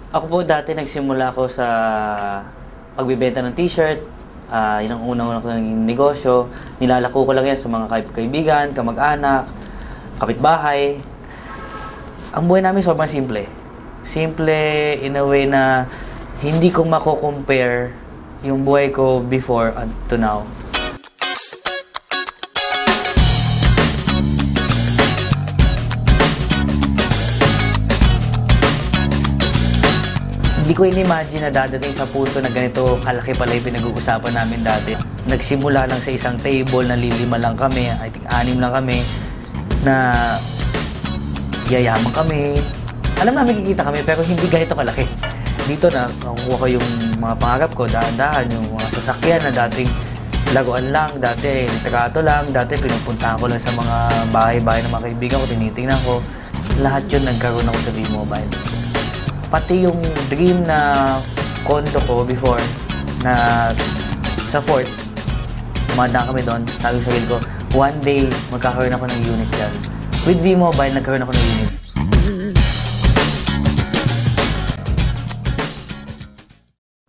Ako po dati nagsimula ako sa pagbebenta ng t-shirt. Yun ang unang-unang ko naging negosyo. Nilalako ko lang yan sa mga kaibigan, kamag-anak, kapitbahay. Ang buhay namin sobrang simple. Simple in a way na hindi ko mako-compare yung buhay ko before and to now. Hindi ko in-imagine na dadating sa punto na ganito kalaki pala yung pinag-uusapan namin dati. Nagsimula lang sa isang table na lilima lang kami, I think 6 lang kami, na yayaman kami. Alam namin kikita kami pero hindi ganito kalaki. Dito na nakukuha ko yung mga pangarap ko, dahan-dahan, yung mga sasakyan na dating laruan lang, dati litrato lang, dati pinupuntahan ko lang sa mga bahay-bahay ng mga kaibigan ko, tinitingnan ko. Lahat yun nagkaroon ako sa V-Mobile. Pati yung dream na condo ko before na sa Fort, umadaan kami doon, sabi sa sarili ko, one day magkakaroon ako ng unit dyan. With V-Mobile, nagkaroon ako ng unit.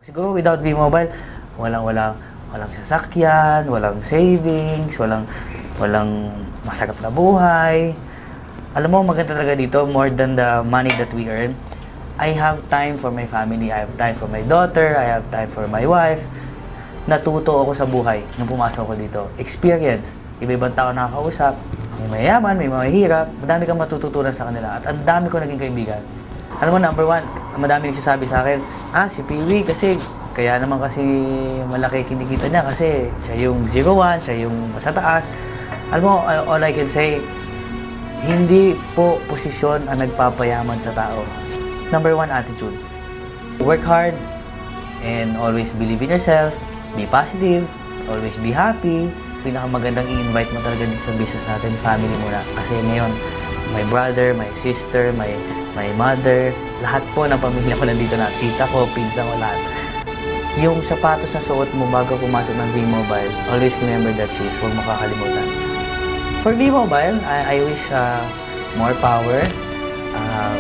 Siguro without V-Mobile, walang sasakyan, walang savings, walang masarap na buhay. Alam mo, maganda talaga dito, more than the money that we earn. I have time for my family, I have time for my daughter, I have time for my wife. Natuto ako sa buhay nung pumasok ako dito. Experience. Iba-ibang tao nakakausap. May mayaman, may mahihirap. Madami kang matututunan sa kanila. At ang dami ko naging kaibigan. Alam mo, number one, madami nagsasabi sa akin, si Piwi kasi, kaya naman kasi malaki kinikita niya kasi siya yung 01, siya yung sa taas. Alam mo, all I can say, hindi po posisyon ang nagpapayaman sa tao. Number one, attitude. Work hard and always believe in yourself. Be positive. Always be happy. Pinakamagandang i-invite mo talaga dito sa business natin, family muna. Kasi ngayon, my brother, my sister, my mother, lahat po ng pamilya ko nandito na. Tita ko, pinsa ko, lahat. Yung sapatos na suot mo bago pumasok ng V-Mobile, always remember that shoes. Huwag mo kakalimutan. For V-Mobile, I wish more power,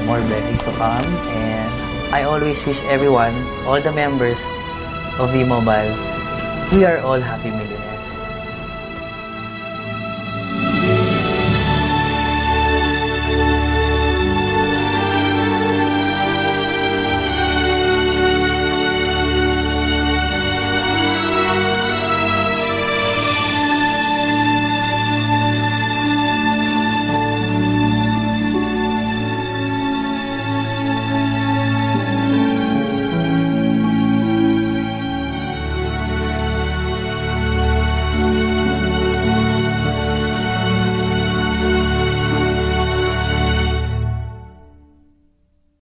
more blessings to come, and I always wish everyone, all the members of V-Mobile, we are all happy millionaires.